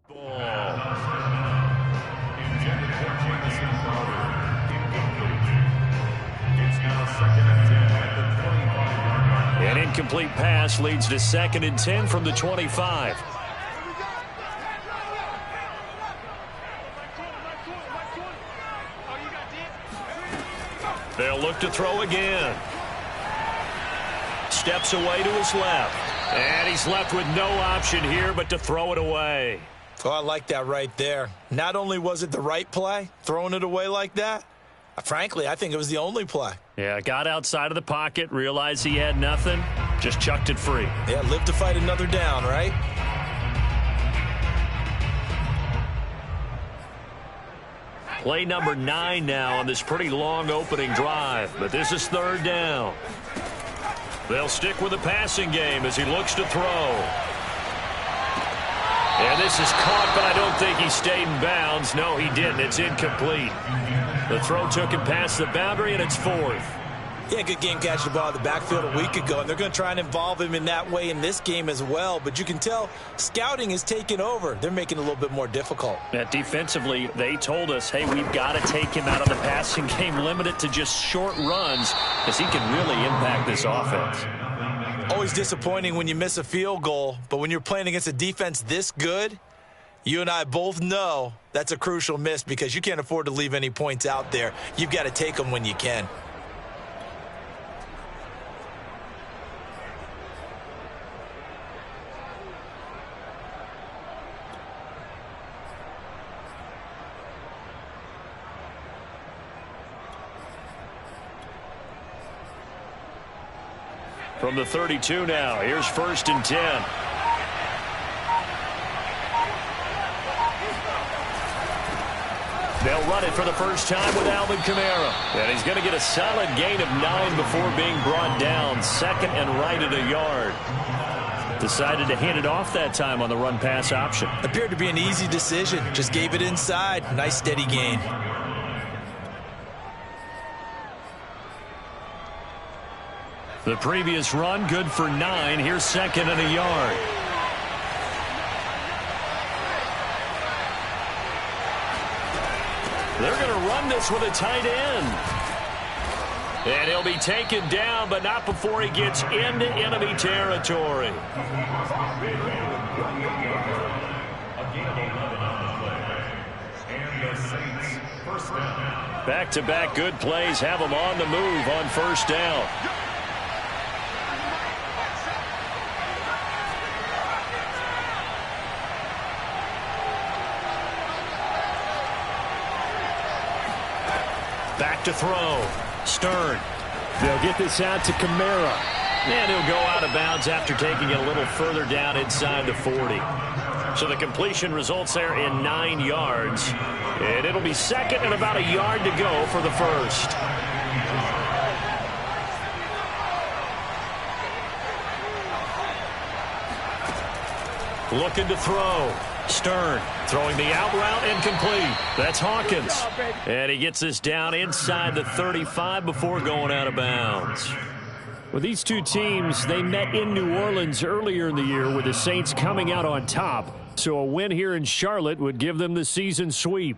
An incomplete pass leads to 2nd and 10 from the 25. They'll look to throw again. Steps away to his left. And he's left with no option here but to throw it away. Oh, I like that right there. Not only was it the right play, throwing it away like that, frankly, I think it was the only play. Yeah, got outside of the pocket, realized he had nothing, just chucked it free. Yeah, live to fight another down, right? Play number 9 now on this pretty long opening drive, but this is 3rd down. They'll stick with the passing game as he looks to throw. And this is caught, but I don't think he stayed in bounds. No, he didn't. It's incomplete. The throw took him past the boundary, and it's 4th. Yeah, good game catching the ball in the backfield a week ago, and they're going to try and involve him in that way in this game as well. But you can tell scouting is taking over. They're making it a little bit more difficult. Defensively, they told us, hey, we've got to take him out of the passing game, limit it to just short runs, because he can really impact this offense. Always disappointing when you miss a field goal, but when you're playing against a defense this good, you and I both know that's a crucial miss because you can't afford to leave any points out there. You've got to take them when you can. From the 32 now, here's 1st and 10. They'll run it for the first time with Alvin Kamara. And he's going to get a solid gain of 9 before being brought down. 2nd and right at a yard. Decided to hand it off that time on the run-pass option. Appeared to be an easy decision. Just gave it inside. Nice steady gain. The previous run, good for 9. Here's 2nd and a yard. They're going to run this with a tight end. And he'll be taken down, but not before he gets into enemy territory. Back-to-back good plays have him on the move on 1st down. Back to throw. Stern. They'll get this out to Kamara. And he'll go out of bounds after taking it a little further down inside the 40. So the completion results there in 9 yards. And it'll be 2nd and about a yard to go for the 1st. Looking to throw. Stern throwing the out route incomplete. That's Hawkins. And he gets this down inside the 35 before going out of bounds. Well, these two teams, they met in New Orleans earlier in the year with the Saints coming out on top. So a win here in Charlotte would give them the season sweep.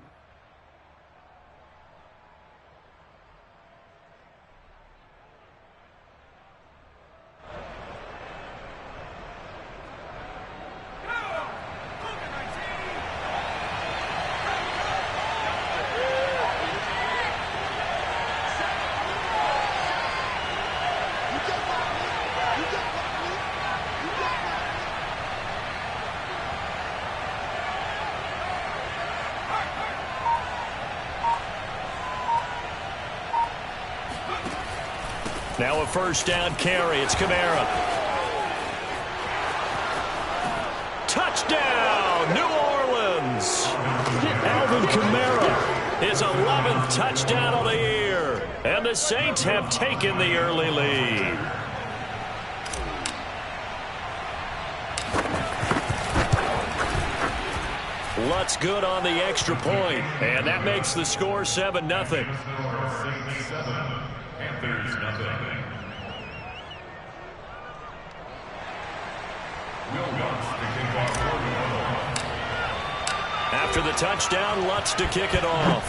Now a 1st down carry. It's Kamara. Touchdown, New Orleans. Alvin Kamara, his 11th touchdown of the year. And the Saints have taken the early lead. Lutz good on the extra point. And that makes the score 7-0. Panthers nothing. the touchdown. Lutz to kick it off.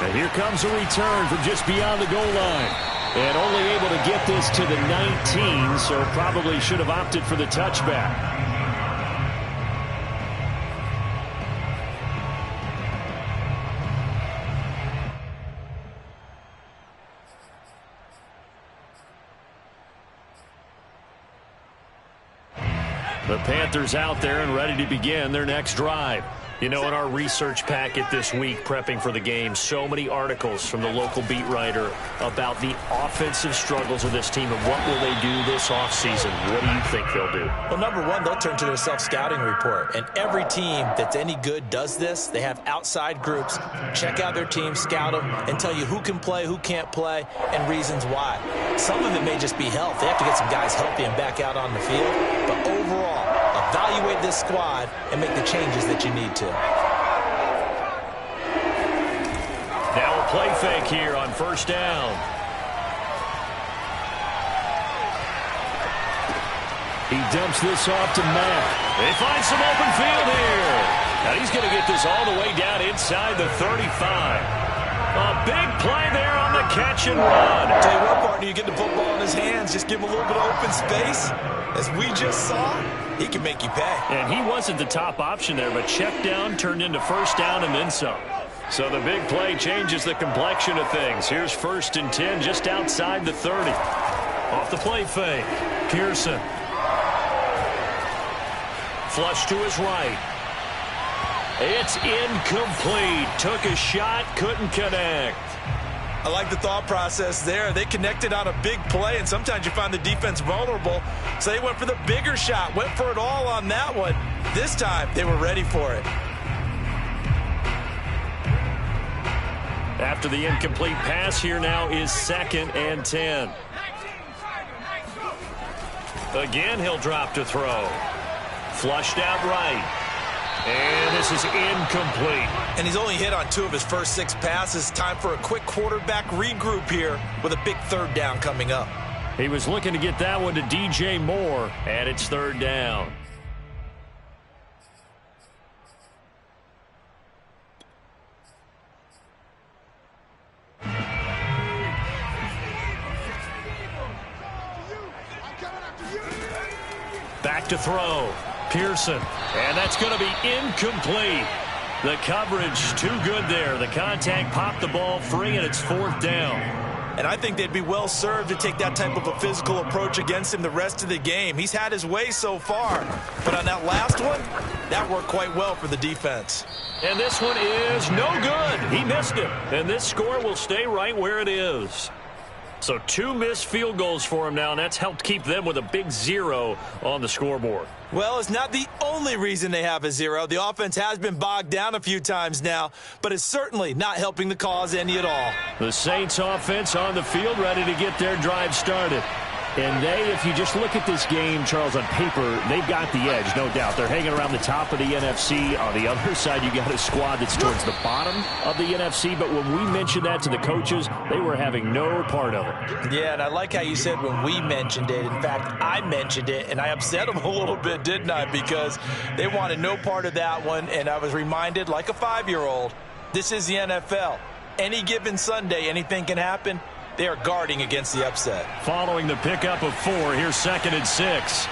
And here comes a return from just beyond the goal line. And only able to get this to the 19, so probably should have opted for the touchback. The Panthers out there and ready to begin their next drive. You know, in our research packet this week, prepping for the game, so many articles from the local beat writer about the offensive struggles of this team and what will they do this offseason. What do you think they'll do? Well, number one, they'll turn to their self-scouting report. And every team that's any good does this. They have outside groups, check out their team, scout them, and tell you who can play, who can't play, and reasons why. Some of it may just be health. They have to get some guys healthy and back out on the field. But overall, evaluate this squad and make the changes that you need to. Now a play fake here on first down. He dumps this off to Mack. They find some open field here. Now he's going to get this all the way down inside the 35. A big play there on the catch and run. Tell you what, partner, you get the football in his hands, just give him a little bit of open space. As we just saw, he can make you pay. And he wasn't the top option there, but check down turned into first down and then some. So the big play changes the complexion of things. Here's 1st and 10 just outside the 30. Off the play fake. Pearson. Flush to his right. It's incomplete. Took a shot, couldn't connect. I like the thought process there. They connected on a big play, and sometimes you find the defense vulnerable. So they went for the bigger shot, went for it all on that one. This time, they were ready for it. After the incomplete pass, here now is 2nd and 10. Again, he'll drop to throw. Flushed out right. And this is incomplete. And he's only hit on 2 of his first 6 passes. Time for a quick quarterback regroup here with a big 3rd down coming up. He was looking to get that one to DJ Moore, and it's 3rd down. Back to throw. Pearson, and that's going to be incomplete. The coverage too good there. The contact popped the ball free, and it's 4th down. And I think they'd be well served to take that type of a physical approach against him the rest of the game. He's had his way so far, but on that last one, that worked quite well for the defense. And this one is no good. He missed it, and this score will stay right where it is. So 2 missed field goals for him now, and that's helped keep them with a big 0 on the scoreboard. Well, it's not the only reason they have a 0. The offense has been bogged down a few times now, but it's certainly not helping the cause any at all. The Saints offense on the field ready to get their drive started. And they, if you just look at this game, Charles, on paper, they've got the edge, no doubt. They're hanging around the top of the NFC. On the other side, you got a squad that's towards the bottom of the NFC. But when we mentioned that to the coaches, they were having no part of it. Yeah, and I like how you said when we mentioned it. In fact, I mentioned it, and I upset them a little bit, didn't I? Because they wanted no part of that one, and I was reminded, like a 5-year-old, this is the NFL. Any given Sunday, anything can happen. They are guarding against the upset. Following the pickup of 4, here's 2nd and 6.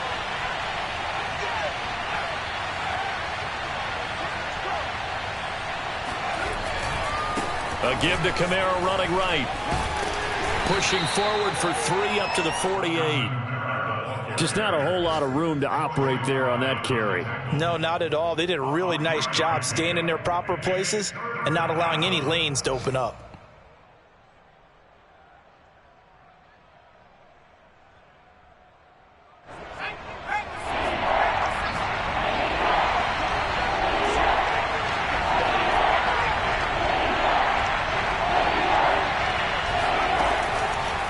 A give to Kamara running right. Pushing forward for 3 up to the 48. Just not a whole lot of room to operate there on that carry. No, not at all. They did a really nice job staying in their proper places and not allowing any lanes to open up.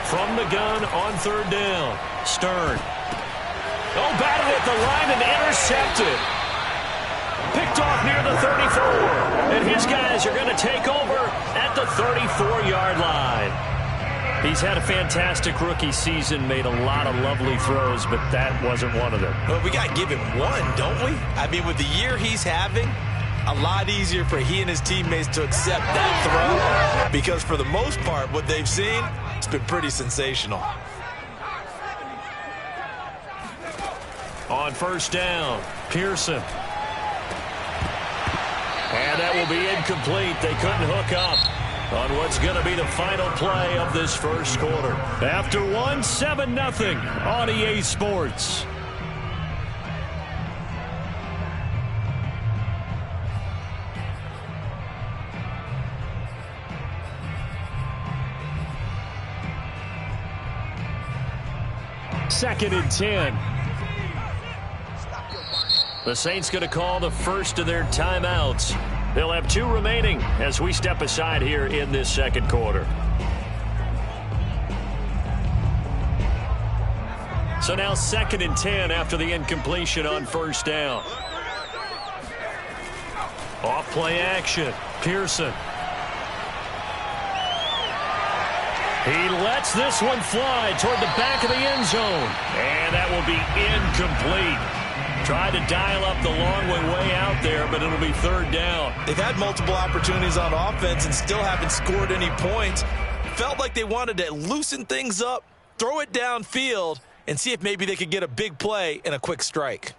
From the gun on 3rd down. Stern. Oh, batted at the line and intercepted. Picked off near the 34. And his guys are going to take over at the 34-yard line. He's had a fantastic rookie season, made a lot of lovely throws, but that wasn't one of them. Well, we got to give him one, don't we? I mean, with the year he's having, a lot easier for he and his teammates to accept that throw because for the most part, what they've seen, it's been pretty sensational. On first down, Pearson. And that will be incomplete. They couldn't hook up on what's going to be the final play of this first quarter. After one, 7-0 on EA Sports. Second and 10. The Saints going to call the first of their timeouts. They'll have 2 remaining as we step aside here in this second quarter. So now second and 10 after the incompletion on first down. Off play action. Pearson. He lets this one fly toward the back of the end zone. And that will be incomplete. Tried to dial up the long way out there, but it'll be third down. They've had multiple opportunities on offense and still haven't scored any points. Felt like they wanted to loosen things up, throw it downfield, and see if maybe they could get a big play and a quick strike.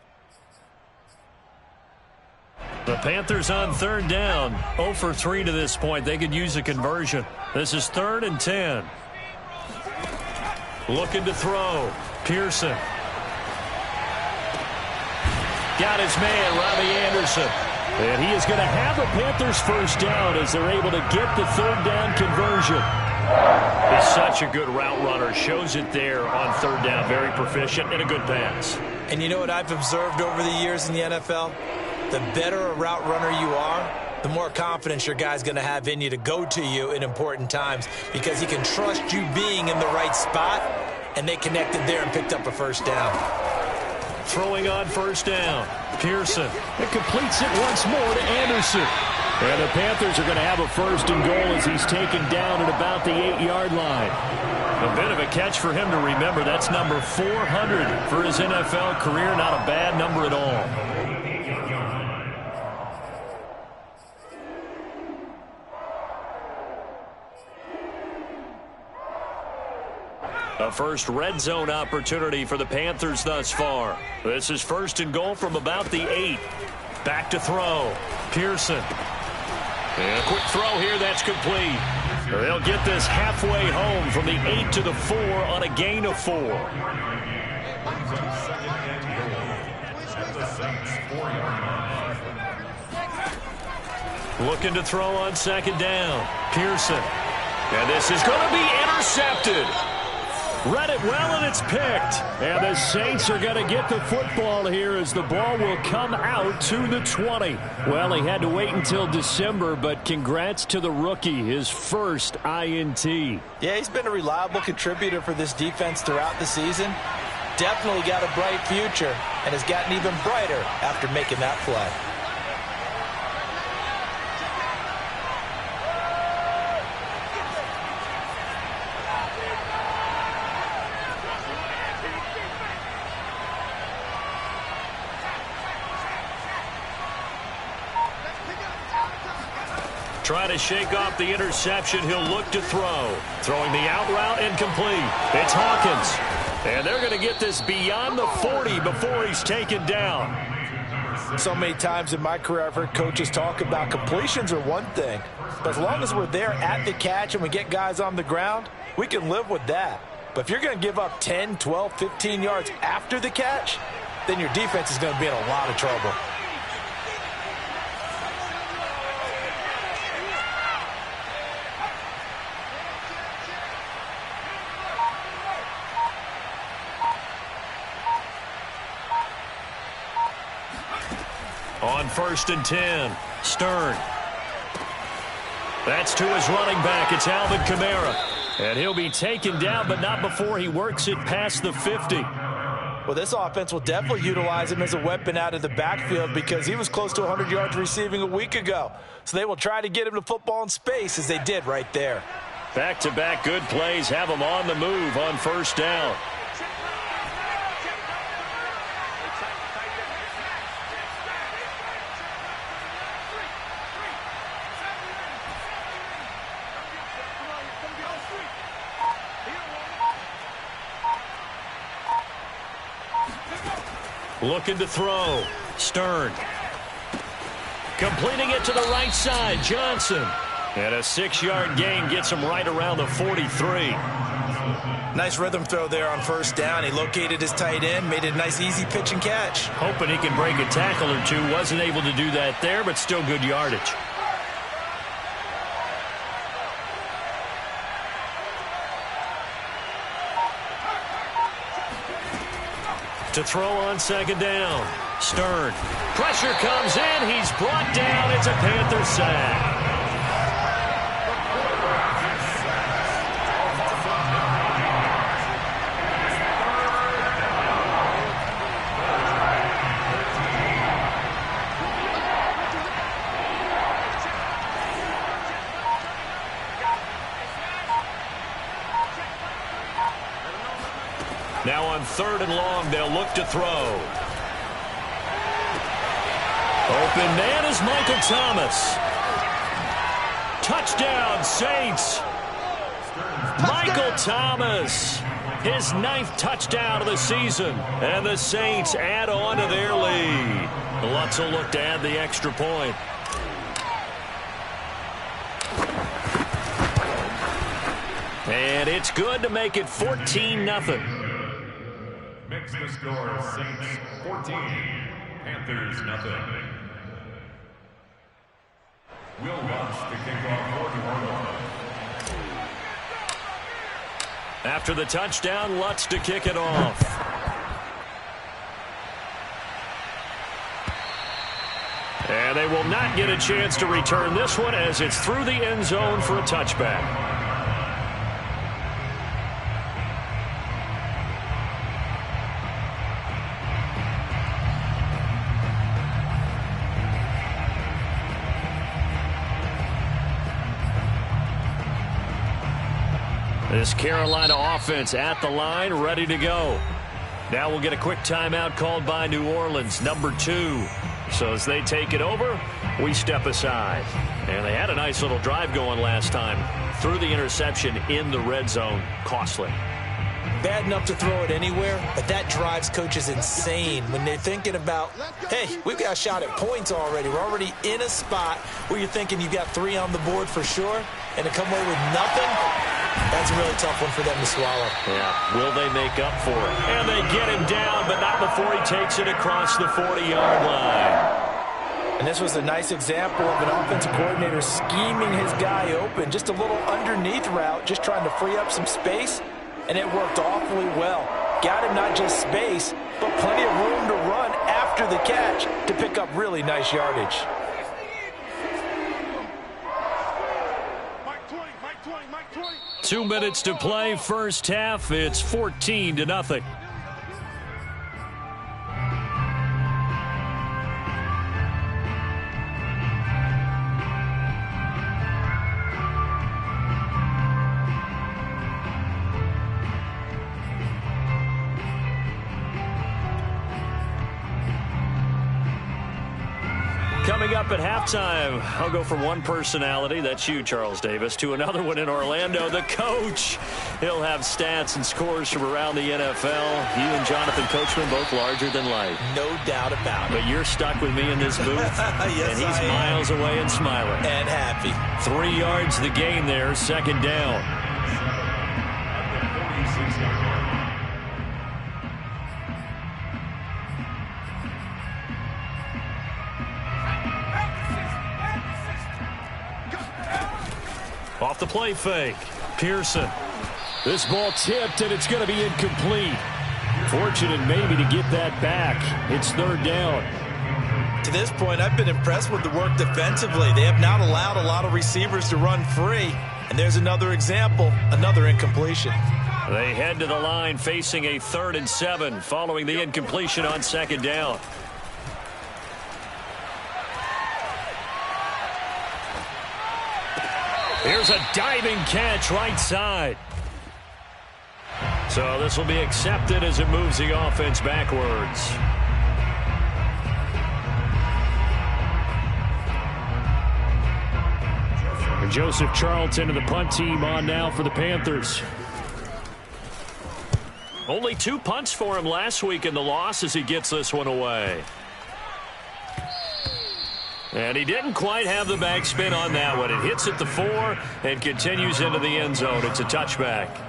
The Panthers on third down, 0 for 3 to this point. They could use a conversion. This is 3rd and 10. Looking to throw. Pearson. Got his man, Robbie Anderson. And he is going to have the Panthers first down as they're able to get the third down conversion. He's such a good route runner. Shows it there on third down. Very proficient and a good pass. And you know what I've observed over the years in the NFL? The better a route runner you are, the more confidence your guy's going to have in you to go to you in important times because he can trust you being in the right spot, and they connected there and picked up a first down. Throwing on first down. Pearson. It completes it once more to Anderson. And the Panthers are going to have a first and goal as he's taken down at about the 8-yard line. A bit of a catch for him to remember. That's number 400 for his NFL career. Not a bad number at all. A first red zone opportunity for the Panthers thus far. This is first and goal from about the 8. Back to throw. Pearson. And a quick throw here, that's complete. They'll get this halfway home from the 8 to the 4 on a gain of 4. Looking to throw on second down. Pearson. And this is going to be intercepted. Read it well, and it's picked. And the Saints are going to get the football here as the ball will come out to the 20. Well, he had to wait until December, but congrats to the rookie, his first INT. Yeah, he's been a reliable contributor for this defense throughout the season. Definitely got a bright future and has gotten even brighter after making that play. Trying to shake off the interception. He'll look to throw. Throwing the out route incomplete. It's Hawkins. And they're going to get this beyond the 40 before he's taken down. So many times in my career I've heard coaches talk about completions are one thing. But as long as we're there at the catch and we get guys on the ground, we can live with that. But if you're going to give up 10, 12, 15 yards after the catch, then your defense is going to be in a lot of trouble. On first and 10, Stern. That's to his running back. It's Alvin Kamara. And he'll be taken down, but not before he works it past the 50. Well, this offense will definitely utilize him as a weapon out of the backfield because he was close to 100 yards receiving a week ago. So they will try to get him the football in space as they did right there. Back-to-back good plays have them on the move on first down. Looking to throw. Stern. Completing it to the right side. Johnson. And a 6-yard gain gets him right around the 43. Nice rhythm throw there on first down. He located his tight end, made it a nice easy pitch and catch. Hoping he can break a tackle or two. Wasn't able to do that there, but still good yardage. To throw on second down. Stern. Pressure comes in. He's brought down. It's a Panther sack. Now on 3rd and long, they'll look to throw. Open man is Michael Thomas. Touchdown, Saints. Michael Thomas, his 9th touchdown of the season. And the Saints add on to their lead. Lutz will look to add the extra point. And it's good to make it 14-0. Makes the score Saints 14, Panthers nothing. Will launch the kickoff for New Orleans. After the touchdown, Lutz to kick it off. And they will not get a chance to return this one as it's through the end zone for a touchback. This Carolina offense at the line, ready to go. Now we'll get a quick timeout called by New Orleans, number 2. So as they take it over, we step aside. And they had a nice little drive going last time. Threw the interception in the red zone. Costly. Bad enough to throw it anywhere, but that drives coaches insane when they're thinking about, hey, we've got a shot at points already. We're already in a spot where you're thinking you've got 3 on the board for sure, and to come away with nothing, that's a really tough one for them to swallow. Yeah, will they make up for it? And they get him down, but not before he takes it across the 40-yard line. And this was a nice example of an offensive coordinator scheming his guy open. Just a little underneath route, just trying to free up some space, and it worked awfully well. Got him not just space, but plenty of room to run after the catch to pick up really nice yardage. 2 minutes to play, first half. It's 14-0. Coming up at halftime, I'll go from one personality, that's you, Charles Davis, to another one in Orlando, the coach. He'll have stats and scores from around the NFL. You and Jonathan Coachman, both larger than life. No doubt about it. But you're stuck with me in this booth, yes, and he's miles away and smiling. And happy. 3 yards the gain there, second down. Off the play fake. Pearson. This ball tipped, and it's going to be incomplete. Fortunate maybe to get that back. It's third down. To this point, I've been impressed with the work defensively. They have not allowed a lot of receivers to run free. And there's another example, another incompletion. They head to the line facing a 3rd and 7 following the incompletion on second down. Here's a diving catch right side. So this will be accepted as it moves the offense backwards. And Joseph Charlton and the punt team on now for the Panthers. Only 2 punts for him last week in the loss as he gets this one away. And he didn't quite have the backspin on that one. It hits at the 4 and continues into the end zone. It's a touchback.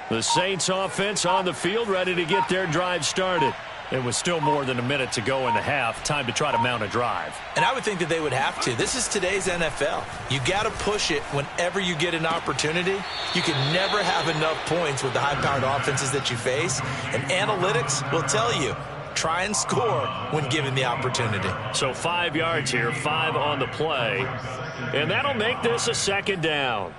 The Saints offense on the field ready to get their drive started. It was still more than a minute to go in the half. Time to try to mount a drive. And I would think that they would have to. This is today's NFL. You got to push it whenever you get an opportunity. You can never have enough points with the high-powered offenses that you face. And analytics will tell you, try and score when given the opportunity. So 5 yards here, 5 on the play. And that'll make this a second down.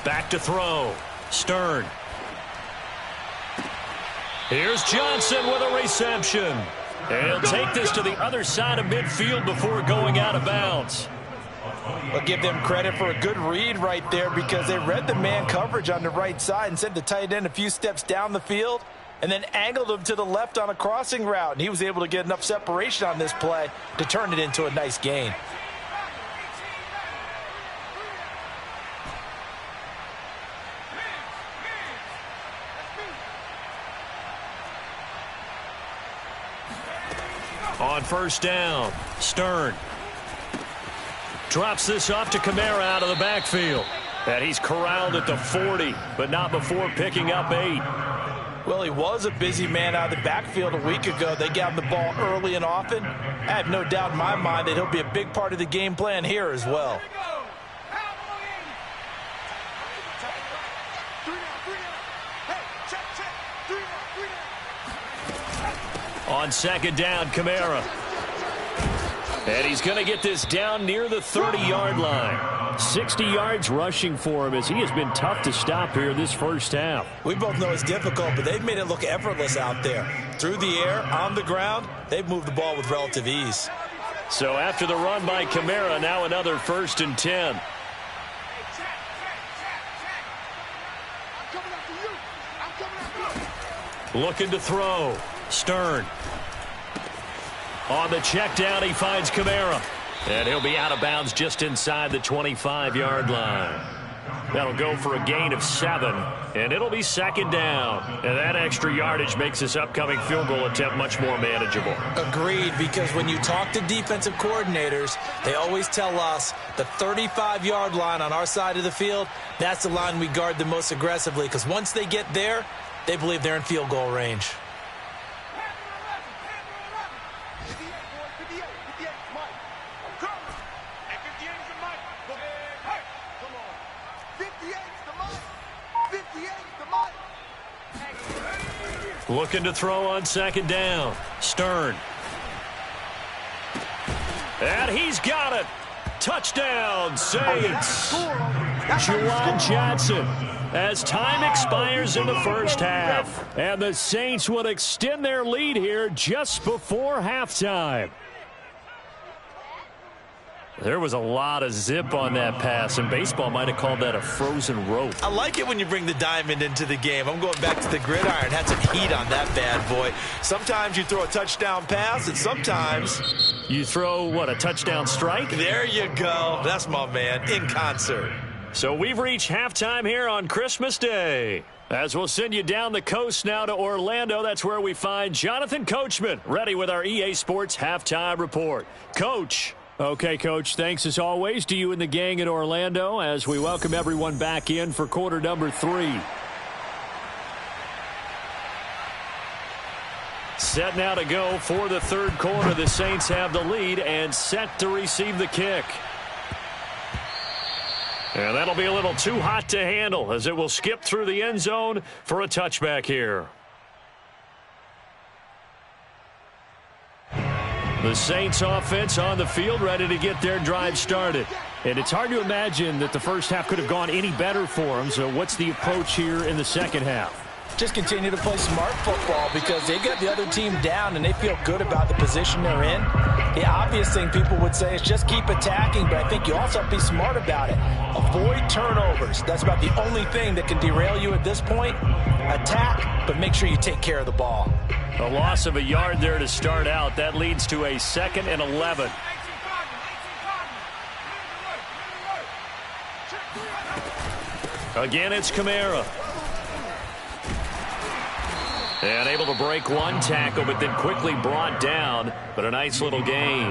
Back to throw. Stern. Here's Johnson with a reception. And he'll take this to the other side of midfield before going out of bounds. I'll give them credit for a good read right there because they read the man coverage on the right side and sent the tight end a few steps down the field and then angled him to the left on a crossing route. And he was able to get enough separation on this play to turn it into a nice gain. On first down, Stern drops this off to Kamara out of the backfield. And he's corralled at the 40, but not before picking up 8. Well, he was a busy man out of the backfield a week ago. They got him the ball early and often. I have no doubt in my mind that he'll be a big part of the game plan here as well. On second down, Kamara. And he's going to get this down near the 30-yard line. 60 yards rushing for him as he has been tough to stop here this first half. We both know it's difficult, but they've made it look effortless out there. Through the air, on the ground, they've moved the ball with relative ease. So after the run by Kamara, now another 1st and 10. Looking to throw. Stern. On the check down, he finds Kamara. And he'll be out of bounds just inside the 25-yard line. That'll go for a gain of 7, and it'll be second down. And that extra yardage makes this upcoming field goal attempt much more manageable. Agreed, because when you talk to defensive coordinators, they always tell us the 35-yard line on our side of the field, that's the line we guard the most aggressively, because once they get there, they believe they're in field goal range. Looking to throw on second down. Stern. And he's got it. Touchdown, Saints. Juwan Johnson. As time expires in the first half. And the Saints would extend their lead here just before halftime. There was a lot of zip on that pass, and baseball might have called that a frozen rope. I like it when you bring the diamond into the game. I'm going back to the gridiron. Had some heat on that bad boy. Sometimes you throw a touchdown pass, and sometimes you throw, what, a touchdown strike? There you go. That's my man, in concert. So we've reached halftime here on Christmas Day. As we'll send you down the coast now to Orlando, that's where we find Jonathan Coachman, ready with our EA Sports Halftime Report. Coach. Okay, Coach, thanks as always to you and the gang in Orlando as we welcome everyone back in for quarter number 3. Set now to go for the third quarter. The Saints have the lead and set to receive the kick. And that'll be a little too hot to handle as it will skip through the end zone for a touchback here. The Saints offense on the field ready to get their drive started. And it's hard to imagine that the first half could have gone any better for them. So what's the approach here in the second half? Just continue to play smart football because they got the other team down and they feel good about the position they're in. The obvious thing people would say is just keep attacking, but I think you also have to be smart about it. Avoid turnovers. That's about the only thing that can derail you at this point. Attack, but make sure you take care of the ball. A loss of a yard there to start out. That leads to a 2nd and 11. Again, it's Kamara. And able to break one tackle, but then quickly brought down. But a nice little gain.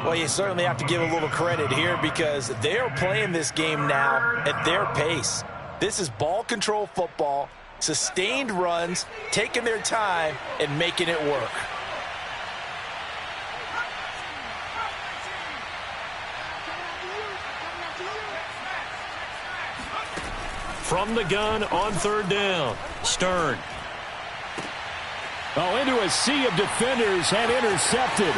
Well, you certainly have to give a little credit here because they're playing this game now at their pace. This is ball control football, sustained runs, taking their time, and making it work. From the gun on third down, Stern. Oh, into a sea of defenders and intercepted.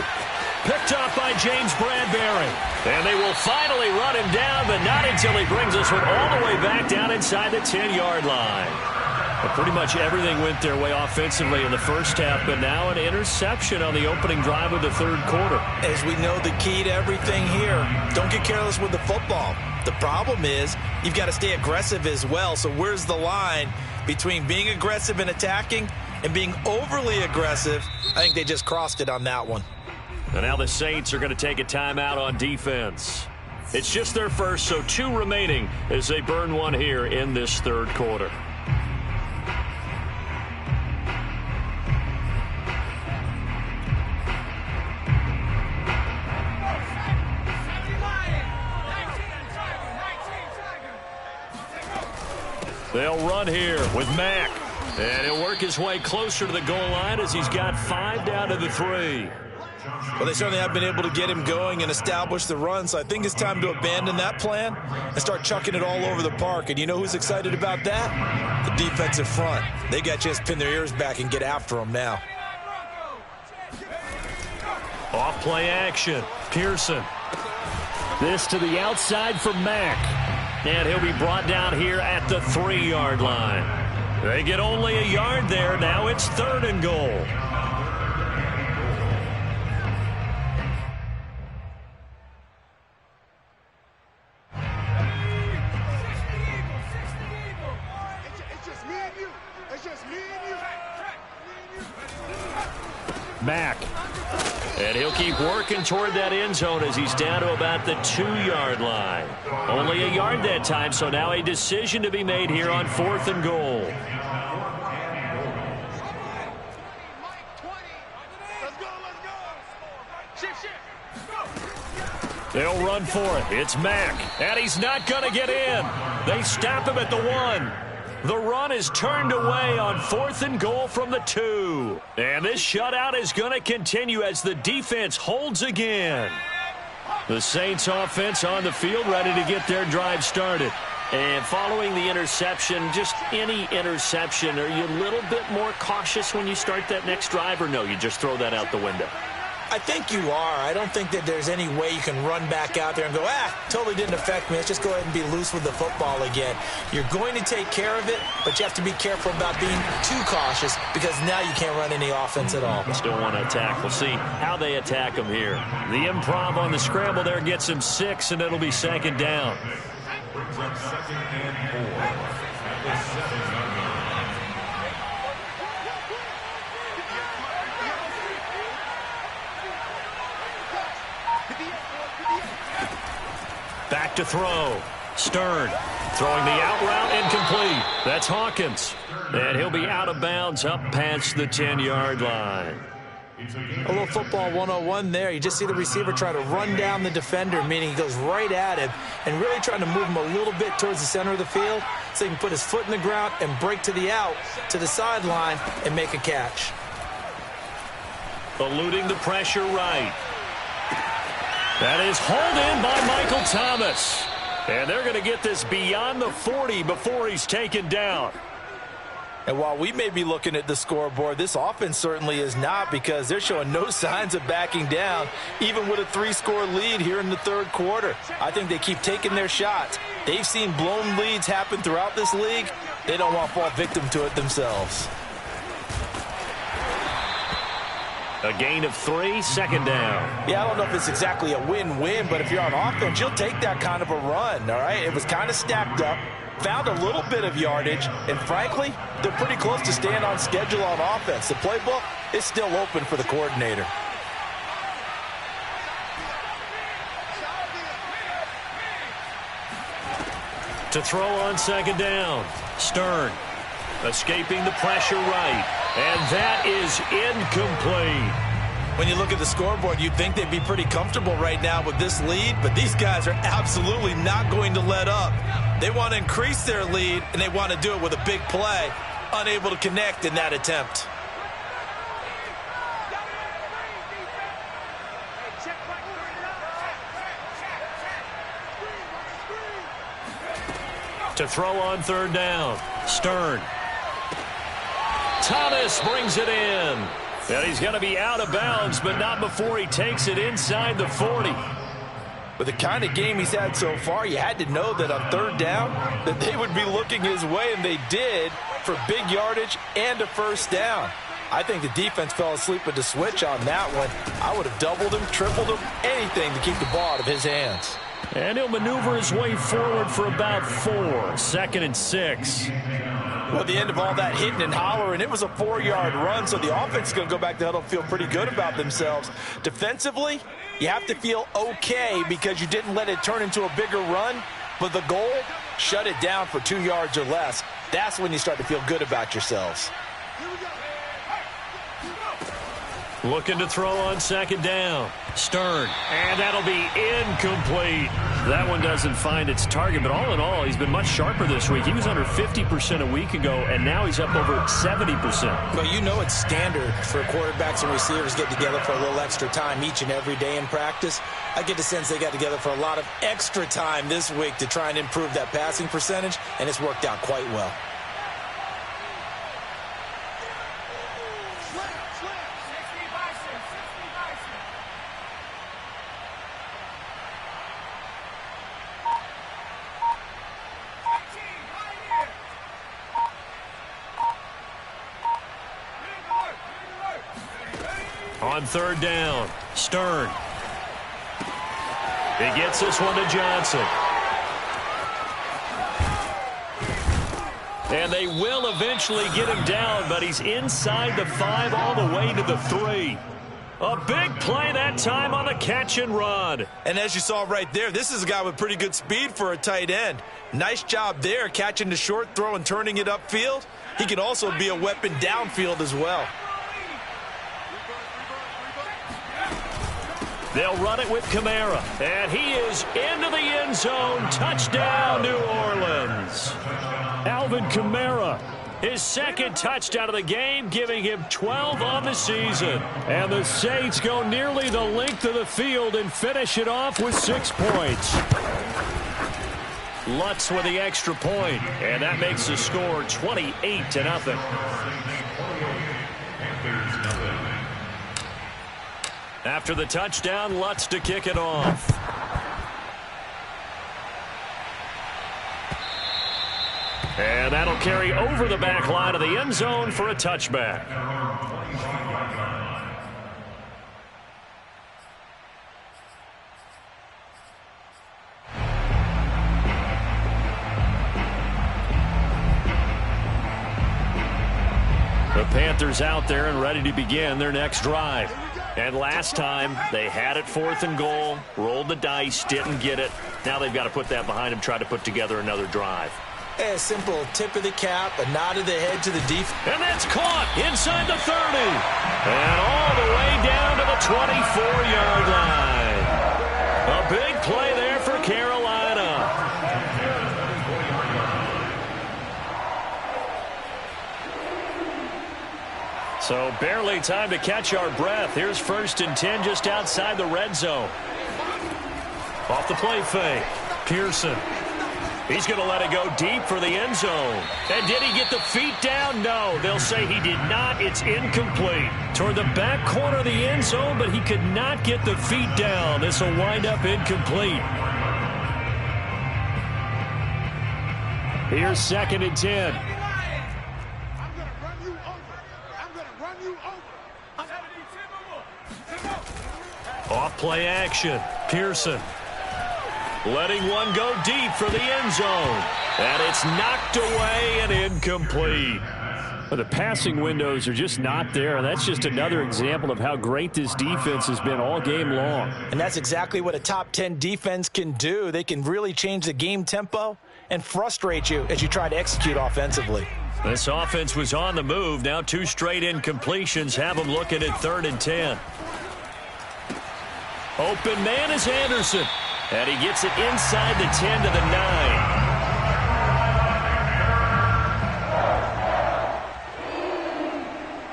Picked up by James Bradbury. And they will finally run him down, but not until he brings this one all the way back down inside the 10-yard line. But pretty much everything went their way offensively in the first half, but now an interception on the opening drive of the third quarter. As we know, the key to everything here, don't get careless with the football. The problem is you've got to stay aggressive as well. So where's the line between being aggressive and attacking and being overly aggressive? I think they just crossed it on that one. And now the Saints are going to take a timeout on defense. It's just their first, so 2 remaining as they burn one here in this third quarter. They'll run here with Mack. And he'll work his way closer to the goal line as he's got 5 down to the 3. Well, they certainly have been able to get him going and establish the run, so I think it's time to abandon that plan and start chucking it all over the park. And you know who's excited about that? The defensive front. They got a chance to pin their ears back and get after him now. Off play action. Pearson. This to the outside for Mack. And he'll be brought down here at the 3-yard line. They get only a yard there. Now it's 3rd and goal. Mack. And he'll keep working toward that end zone as he's down to about the 2-yard line. Only a yard that time, so now a decision to be made here on 4th and goal. They'll run for it. It's Mack, and he's not going to get in. They stop him at the 1. The run is turned away on 4th and goal from the 2. And this shutout is going to continue as the defense holds again. The Saints offense on the field ready to get their drive started. And following the interception, just any interception, are you a little bit more cautious when you start that next drive, or no, you just throw that out the window? I think you are. I don't think that there's any way you can run back out there and go, totally didn't affect me. Let's just go ahead and be loose with the football again. You're going to take care of it, but you have to be careful about being too cautious because now you can't run any offense at all. Still want to attack. We'll see how they attack them here. The improv on the scramble there gets him 6, and it'll be 2nd down. Brings up 2nd and 4 at the 7-yard line. Back to throw. Stern throwing the out route incomplete. That's Hawkins. And he'll be out of bounds up past the 10-yard line. A little football 101 there. You just see the receiver try to run down the defender, meaning he goes right at him and really trying to move him a little bit towards the center of the field so he can put his foot in the ground and break to the out, to the sideline, and make a catch. Eluding the pressure right. That is hauled in by Michael Thomas. And they're going to get this beyond the 40 before he's taken down. And while we may be looking at the scoreboard, this offense certainly is not, because they're showing no signs of backing down, even with a 3-score lead here in the third quarter. I think they keep taking their shots. They've seen blown leads happen throughout this league. They don't want to fall victim to it themselves. A gain of 3, second down. Yeah, I don't know if it's exactly a win-win, but if you're on offense, you'll take that kind of a run, all right? It was kind of stacked up. Found a little bit of yardage, and frankly, they're pretty close to staying on schedule on offense. The playbook is still open for the coordinator. To throw on second down, Stern escaping the pressure right, and that is incomplete. When you look at the scoreboard, you'd think they'd be pretty comfortable right now with this lead, but these guys are absolutely not going to let up. They want to increase their lead, and they want to do it with a big play. Unable to connect in that attempt. To throw on third down, Stern. Thomas brings it in. And he's going to be out of bounds, but not before he takes it inside the 40. With the kind of game he's had so far, you had to know that on third down that they would be looking his way, and they did, for big yardage and a first down. I think the defense fell asleep at the switch on that one. I would have doubled him, tripled him, anything to keep the ball out of his hands. And he'll maneuver his way forward for about 4, second and 6. Well, the end of all that hitting and hollering, it was a 4-yard run, so the offense is going to go back to huddle and feel pretty good about themselves. Defensively, you have to feel okay because you didn't let it turn into a bigger run, but the goal, shut it down for 2 yards or less. That's when you start to feel good about yourselves. Looking to throw on second down. Stern. And that'll be incomplete. That one doesn't find its target, but all in all, he's been much sharper this week. He was under 50% a week ago, and now he's up over 70%. Well, you know it's standard for quarterbacks and receivers get together for a little extra time each and every day in practice. I get the sense they got together for a lot of extra time this week to try and improve that passing percentage, and it's worked out quite well. On third down, Stern. He gets this one to Johnson. And they will eventually get him down, but he's inside the 5 all the way to the 3. A big play that time on the catch and run. And as you saw right there, this is a guy with pretty good speed for a tight end. Nice job there, catching the short throw and turning it upfield. He can also be a weapon downfield as well. They'll run it with Kamara, and he is into the end zone. Touchdown, New Orleans. Alvin Kamara, his second touchdown of the game, giving him 12 on the season. And the Saints go nearly the length of the field and finish it off with 6 points. Lutz with the extra point, and that makes the score 28-0. After the touchdown, Lutz to kick it off. And that'll carry over the back line of the end zone for a touchback. The Panthers out there and ready to begin their next drive. And last time, they had it 4th and goal, rolled the dice, didn't get it. Now they've got to put that behind them, try to put together another drive. A simple tip of the cap, a nod of the head to the defense. And that's caught inside the 30. And all the way down to the 24-yard line. A big play there for Carolina. So barely time to catch our breath. Here's 1st and 10 just outside the red zone. Off the play fake. Pearson. He's going to let it go deep for the end zone. And did he get the feet down? No, they'll say he did not. It's incomplete. Toward the back corner of the end zone, but he could not get the feet down. This will wind up incomplete. Here's 2nd and 10. Off play action. Pearson. Letting one go deep for the end zone. And it's knocked away and incomplete. But the passing windows are just not there. And that's just another example of how great this defense has been all game long. And that's exactly what a top 10 defense can do. They can really change the game tempo and frustrate you as you try to execute offensively. This offense was on the move. Now 2 straight incompletions have them looking at 3rd and 10. Open man is Anderson. And he gets it inside the 10 to the 9.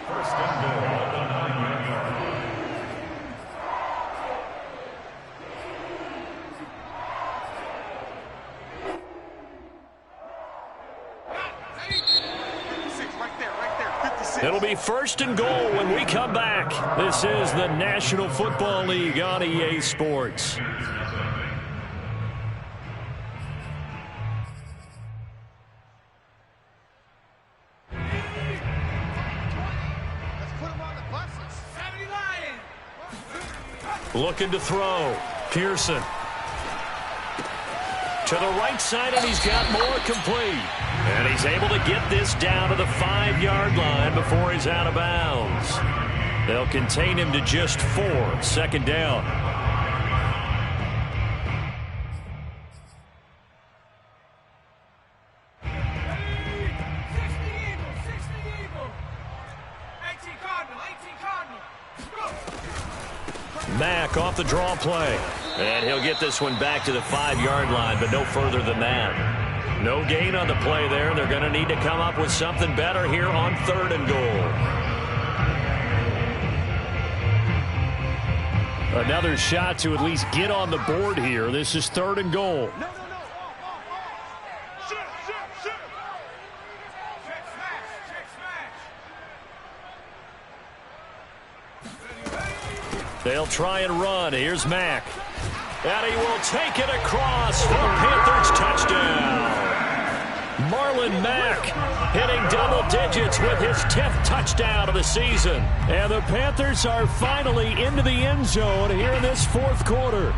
First and goal at the 9-yard line. It'll be 1st and goal when we come back. This is the National Football League on EA Sports. Looking to throw. Pearson. To the right side, and he's got more complete. And he's able to get this down to the 5-yard line before he's out of bounds. They'll contain him to just 4. 2nd down. Mack off the draw play. And he'll get this one back to the 5-yard line, but no further than that. No gain on the play there. They're going to need to come up with something better here on 3rd and goal. Another shot to at least get on the board here. This is 3rd and goal. They'll try and run. Here's Mack. And he will take it across for a Panthers touchdown. Marlon Mack hitting double digits with his 10th touchdown of the season. And the Panthers are finally into the end zone here in this 4th quarter.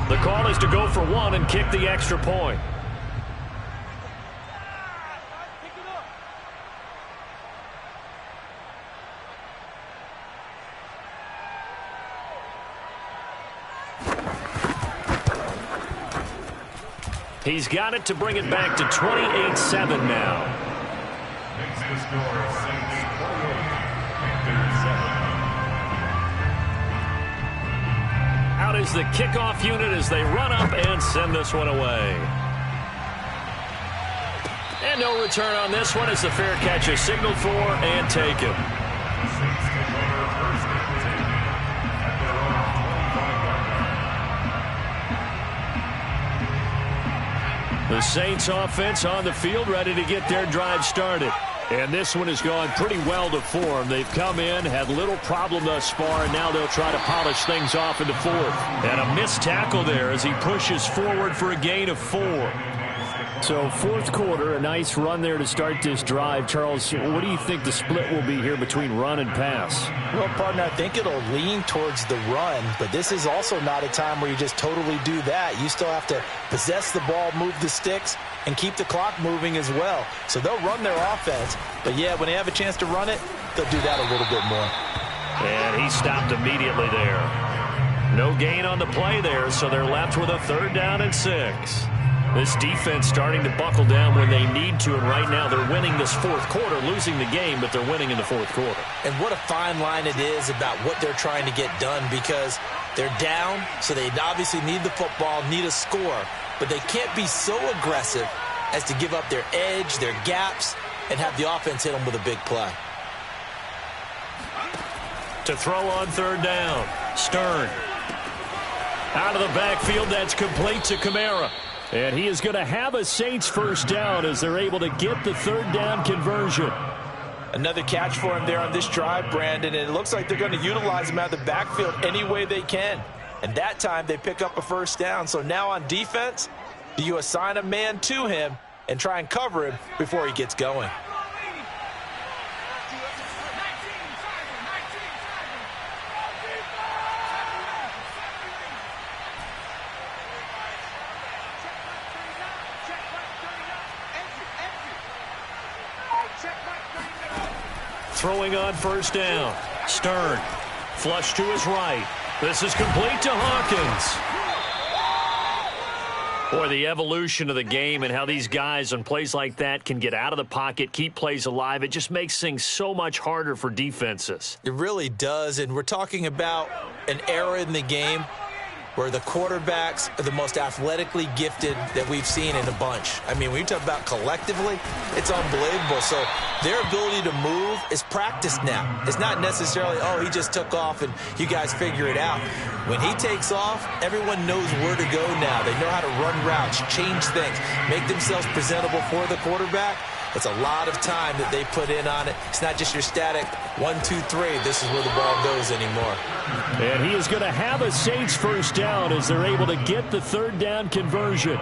The call is to go for 1 and kick the extra point. He's got it to bring it back to 28-7 now. Makes the score Saints 28, Panthers 7. Out is the kickoff unit as they run up and send this one away. And no return on this one as the fair catch is signaled for and taken. Saints take over 1st and 10 at their own 25-yard line. The Saints offense on the field ready to get their drive started. And this one has gone pretty well to form. They've come in, had little problem thus far, and now they'll try to polish things off in the 4th. And a missed tackle there as he pushes forward for a gain of 4. So 4th quarter, a nice run there to start this drive. Charles, what do you think the split will be here between run and pass? Well, partner, I think it'll lean towards the run, but this is also not a time where you just totally do that. You still have to possess the ball, move the sticks, and keep the clock moving as well. So they'll run their offense, but yeah, when they have a chance to run it, they'll do that a little bit more. And he stopped immediately there. No gain on the play there, so they're left with a 3rd down and 6. This defense starting to buckle down when they need to, and right now they're winning this 4th quarter, losing the game, but they're winning in the 4th quarter. And what a fine line it is about what they're trying to get done, because they're down, so they obviously need the football, need a score, but they can't be so aggressive as to give up their edge, their gaps, and have the offense hit them with a big play. To throw on 3rd down, Stern. Out of the backfield, that's complete to Kamara. And he is going to have a Saints 1st down as they're able to get the 3rd down conversion. Another catch for him there on this drive, Brandon, and it looks like they're going to utilize him out of the backfield any way they can. And that time they pick up a 1st down. So now on defense, do you assign a man to him and try and cover him before he gets going? Throwing on 1st down. Stern. Flush to his right. This is complete to Hawkins. Boy, the evolution of the game and how these guys on plays like that can get out of the pocket, keep plays alive, it just makes things so much harder for defenses. It really does, and we're talking about an era in the game where the quarterbacks are the most athletically gifted that we've seen in a bunch. I mean, when you talk about collectively, it's unbelievable. So their ability to move is practiced now. It's not necessarily, oh, he just took off and you guys figure it out. When he takes off, everyone knows where to go now. They know how to run routes, change things, make themselves presentable for the quarterback. It's a lot of time that they put in on it. It's not just your static 1, 2, 3. This is where the ball goes anymore. And he is going to have a Saints 1st down as they're able to get the 3rd down conversion.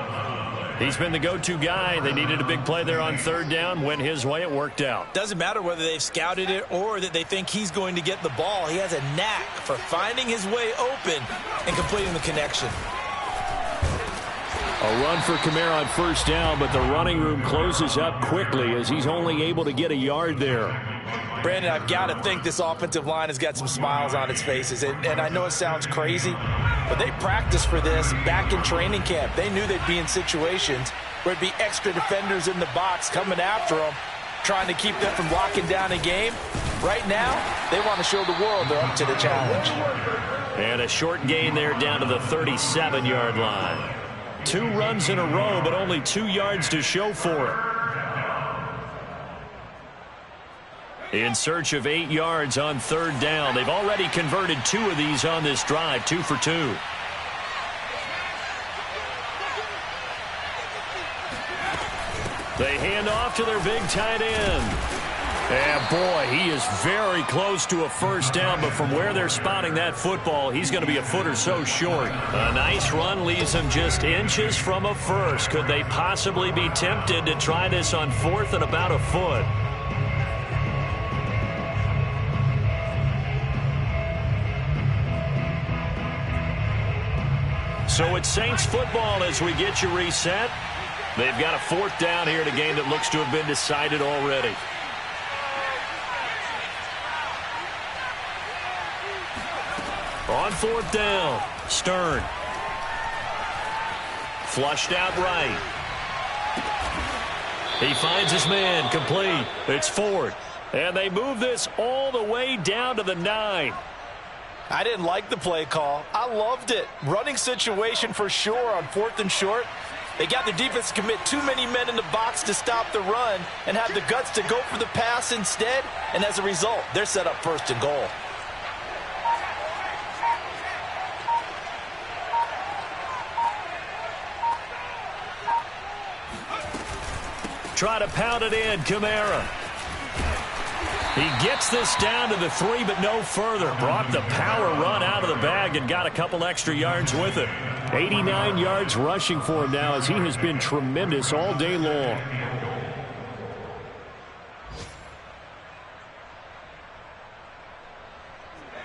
He's been the go-to guy. They needed a big play there on 3rd down. Went his way. It worked out. Doesn't matter whether they've scouted it or that they think he's going to get the ball. He has a knack for finding his way open and completing the connection. A run for Kamara on 1st down, but the running room closes up quickly as he's only able to get a yard there. Brandon, I've got to think this offensive line has got some smiles on its faces. And I know it sounds crazy, but they practiced for this back in training camp. They knew they'd be in situations where it'd be extra defenders in the box coming after them, trying to keep them from locking down a game. Right now, they want to show the world they're up to the challenge. And a short gain there down to the 37-yard line. 2 runs in a row, but only 2 yards to show for it. In search of 8 yards on 3rd down. They've already converted 2 of these on this drive, 2 for 2. They hand off to their big tight end. And boy, he is very close to a 1st down, but from where they're spotting that football, he's going to be a foot or so short. A nice run leaves him just inches from a 1st. Could they possibly be tempted to try this on 4th and about a foot? So it's Saints football as we get you reset. They've got a 4th down here in a game that looks to have been decided already. On 4th down, Stern. Flushed out right. He finds his man, complete. It's Ford. And they move this all the way down to the 9. I didn't like the play call. I loved it. Running situation for sure on 4th and short. They got the defense to commit too many men in the box to stop the run and have the guts to go for the pass instead. And as a result, they're set up 1st and goal. Try to pound it in, Kamara. He gets this down to the 3, but no further. Brought the power run out of the bag and got a couple extra yards with it. 89 yards rushing for him now as he has been tremendous all day long.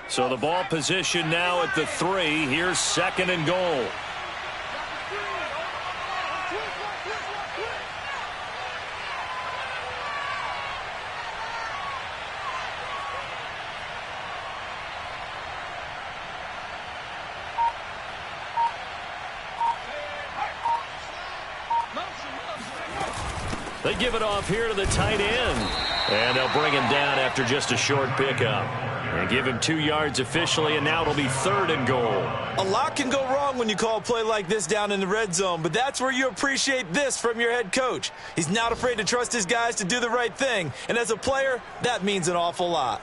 So the ball position now at the 3. Here's 2nd and goal. They give it off here to the tight end. And they'll bring him down after just a short pickup. And give him 2 yards officially, and now it'll be 3rd and goal. A lot can go wrong when you call a play like this down in the red zone, but that's where you appreciate this from your head coach. He's not afraid to trust his guys to do the right thing, and as a player, that means an awful lot.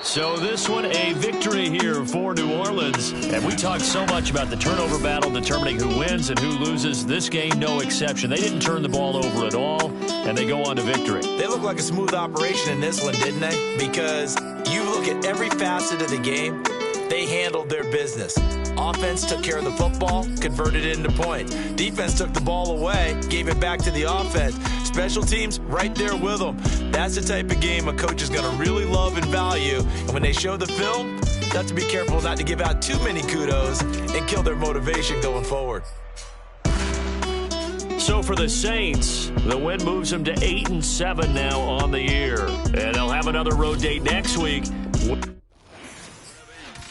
So this one, a victory here for New Orleans. And we talked so much about the turnover battle determining who wins and who loses. This game, no exception. They didn't turn the ball over at all, and they go on to victory. They look like a smooth operation in this one, didn't they? Because you look at every facet of the game, they handled their business. Offense took care of the football, converted it into points. Defense took the ball away, gave it back to the offense. Special teams, right there with them. That's the type of game a coach is going to really love and value. And when they show the film, you have to be careful not to give out too many kudos and kill their motivation going forward. So for the Saints, the win moves them to 8-7 now on the year. And they'll have another road date next week.